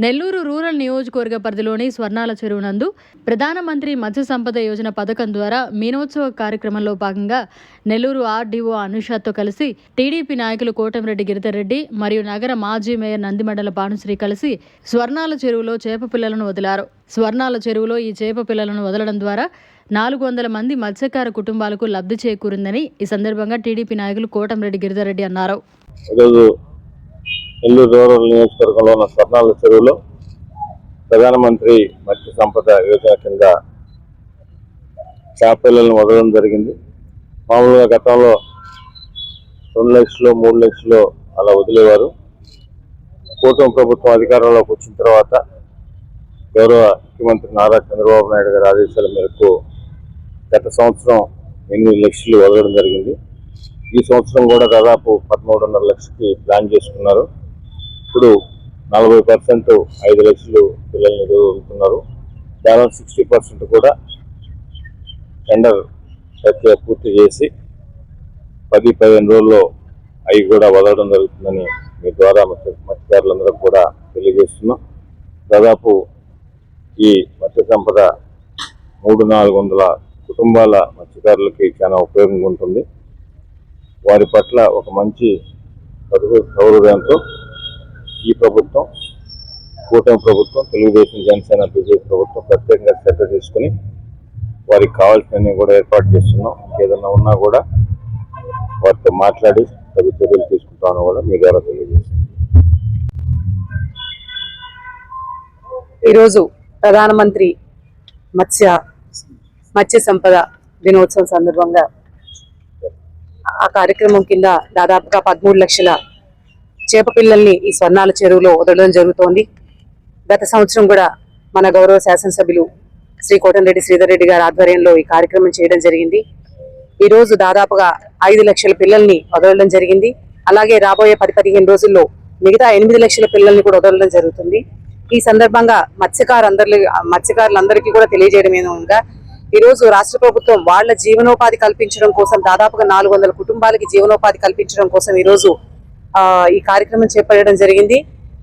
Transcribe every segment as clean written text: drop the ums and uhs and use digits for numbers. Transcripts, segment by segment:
Nellore rural నియోజకవర్గ పరిధిలోని స్వర్ణాల చెరువు నందు ప్రధానమంత్రి మత్స్య సంపద యోజన పథకం ద్వారా మీనోత్సవ కార్యక్రమంలో భాగంగా నెల్లూరు ఆర్డీఓ అనుషాతో కలిసి టీడీపీ నాయకులు కోటంరెడ్డి గిరిధర్ రెడ్డి మరియు నగర మాజీ మేయర్ నందిమండల భానుశ్రీ కలిసి స్వర్ణాల చెరువులో చేప పిల్లలను వదిలారు. స్వర్ణాల చెరువులో ఈ చేప పిల్లలను వదలడం ద్వారా 400 మంది మత్స్యకార కుటుంబాలకు లబ్ధి చేకూరిందని ఈ సందర్భంగా టీడీపీ నాయకులు కోటంరెడ్డి గిరిధర్ రెడ్డి అన్నారు. నెల్లూరు రూరల్ నియోజకవర్గంలో ఉన్న స్వర్ణాల చెరువులో ప్రధానమంత్రి మత్స్య సంపద యోజన కింద చేపలను వదలడం జరిగింది. మామూలుగా గతంలో 2 లక్షలు 3 లక్షలు అలా వదిలేవారు. కూటమి ప్రభుత్వం అధికారంలోకి వచ్చిన తర్వాత గౌరవ ముఖ్యమంత్రి నారా చంద్రబాబు నాయుడు గారి ఆదేశాల మేరకు గత సంవత్సరం 8 లక్షలు వదలడం జరిగింది. ఈ సంవత్సరం కూడా దాదాపు 13.5 లక్షలకి ప్లాన్ చేసుకున్నారు. ఇప్పుడు 40% 5 లక్షలు పిల్లల్ని వదులుతున్నారు. బ్యాలెన్స్ 60% కూడా టెండర్ ప్రక్రియ పూర్తి చేసి 10-15 రోజుల్లో అవి కూడా వదలడం జరుగుతుందని మీ ద్వారా మత్స్యకారులందరూ కూడా తెలియజేస్తున్నాం. దాదాపు ఈ మత్స్య సంపద 300-400 కుటుంబాల మత్స్యకారులకి చాలా ఉపయోగంగా ఉంటుంది. వారి పట్ల ఒక మంచి సౌహృదయంతో ఈ ప్రభుత్వం, కూటమి ప్రభుత్వం, తెలుగుదేశం, జనసేన, బీజేపీ ప్రభుత్వం ప్రత్యేకంగా శ్రద్ధ తీసుకుని వారికి కావాల్సినవి కూడా ఏర్పాటు చేస్తున్నాం. ఏదన్నా ఉన్నా కూడా వారితో మాట్లాడి తగు చర్యలు తీసుకుంటామని కూడా మీ ద్వారా తెలియజేస్తున్నాం. ఈరోజు ప్రధానమంత్రి మత్స్య సంపద దినోత్సవం సందర్భంగా ఆ కార్యక్రమం కింద దాదాపుగా 13 లక్షల చేప పిల్లల్ని ఈ స్వర్ణాల చెరువులో వదలడం జరుగుతోంది. గత సంవత్సరం కూడా మన గౌరవ శాసనసభ్యులు శ్రీ కోటంరెడ్డి శ్రీధర్ రెడ్డి గారి ఆధ్వర్యంలో ఈ కార్యక్రమం చేయడం జరిగింది. ఈరోజు దాదాపుగా 5 లక్షల పిల్లల్ని వదలడం జరిగింది. అలాగే రాబోయే 10-15 రోజుల్లో మిగతా 8 లక్షల పిల్లల్ని కూడా వదలడం జరుగుతుంది. ఈ సందర్భంగా మత్స్యకారులందరికీ కూడా తెలియజేయడం ఏమనగా ఈరోజు రాష్ట్ర ప్రభుత్వం వాళ్ళ జీవనోపాధి కల్పించడం కోసం దాదాపుగా 400 కుటుంబాలకి జీవనోపాధి కల్పించడం కోసం ఈరోజు ఈ కార్యక్రమం చేపట్టడం జరిగింది.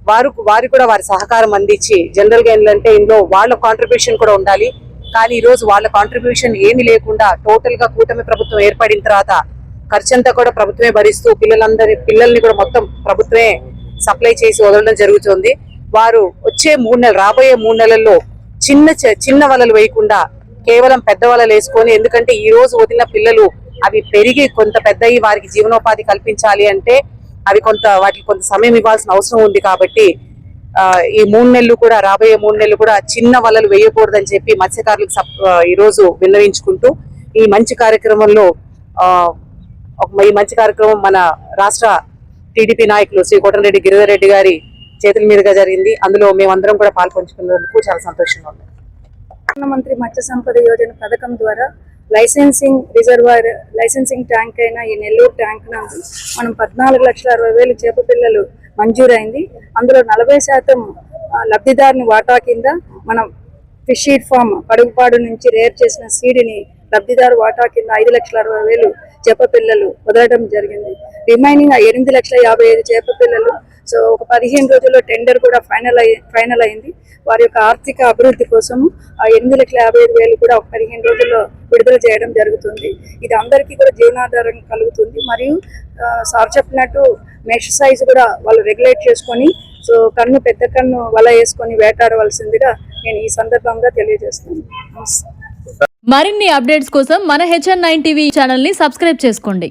వారు కూడా వారి సహకారం అందించి జనరల్ గా ఏంటంటే ఇందులో వాళ్ళ కాంట్రిబ్యూషన్ కూడా ఉండాలి. కానీ ఈ రోజు వాళ్ళ కాంట్రిబ్యూషన్ ఏమీ లేకుండా టోటల్ గా కూటమి ప్రభుత్వం ఏర్పడిన తర్వాత ఖర్చంతా కూడా ప్రభుత్వమే భరిస్తూ పిల్లల్ని కూడా మొత్తం ప్రభుత్వమే సప్లై చేసి వదలడం జరుగుతుంది. వారు వచ్చే రాబోయే 3 నెలల్లో చిన్న వలలు వేయకుండా కేవలం పెద్ద వలలు వేసుకొని, ఎందుకంటే ఈ రోజు వదిలిన పిల్లలు అవి పెరిగి కొంత పెద్దయి వారికి జీవనోపాధి కల్పించాలి అంటే వాటికి కొంత సమయం ఇవ్వాల్సిన అవసరం ఉంది. కాబట్టి ఈ 3 నెలలు కూడా రాబోయే 3 నెలలు కూడా చిన్న వలలు వేయకూడదని చెప్పి మత్స్యకారులకు ఈ రోజు విన్నవించుకుంటూ ఈ మంచి కార్యక్రమం మన రాష్ట్ర టీడీపీ నాయకులు శ్రీ కోటంరెడ్డి గిరిధర్ రెడ్డి గారి చేతుల మీదుగా జరిగింది. అందులో మేమందరం కూడా పాల్పంచుకున్నందుకు చాలా సంతోషంగా ఉంది. ప్రధానమంత్రి మత్స్య సంపద యోజన పథకం ద్వారా లైసెన్సింగ్ ట్యాంక్ అయిన ఈ నెల్లూరు ట్యాంక్ నందు మనం 14,60,000 చేప పిల్లలు మంజూరైంది. అందులో 40% లబ్ధిదారుని వాటా కింద మనం ఫిష్ సీడ్ ఫామ్ పడుగుపాడు నుంచి రేర్ చేసిన సీడ్ని లబ్ధిదారు వాటా కింద 5,60,000 చేప పిల్లలు వదలడం జరిగింది. రిమైనింగ్ 8,55,000 చేప పిల్లలు ఒక 15 రోజుల్లో టెండర్ కూడా ఫైనల్ అయింది. వారి యొక్క ఆర్థిక అభివృద్ధి కోసము ఆ 8,55,000 కూడా ఒక 15 రోజుల్లో విడుదల చేయడం జరుగుతుంది. ఇది అందరికీ కూడా జీవనాధారం కలుగుతుంది. మరియు సార్ చెప్పినట్టు మెష్ సైజు కూడా వాళ్ళు రెగ్యులేట్ చేసుకొని పెద్ద కన్ను వల వేసుకొని వేటాడవలసిందిగా నేను ఈ సందర్భంగా తెలియజేస్తున్నాను. మరిన్ని అప్డేట్స్ కోసం మన HN9 టీవీ ఛానల్ ని సబ్స్క్రైబ్ చేసుకోండి.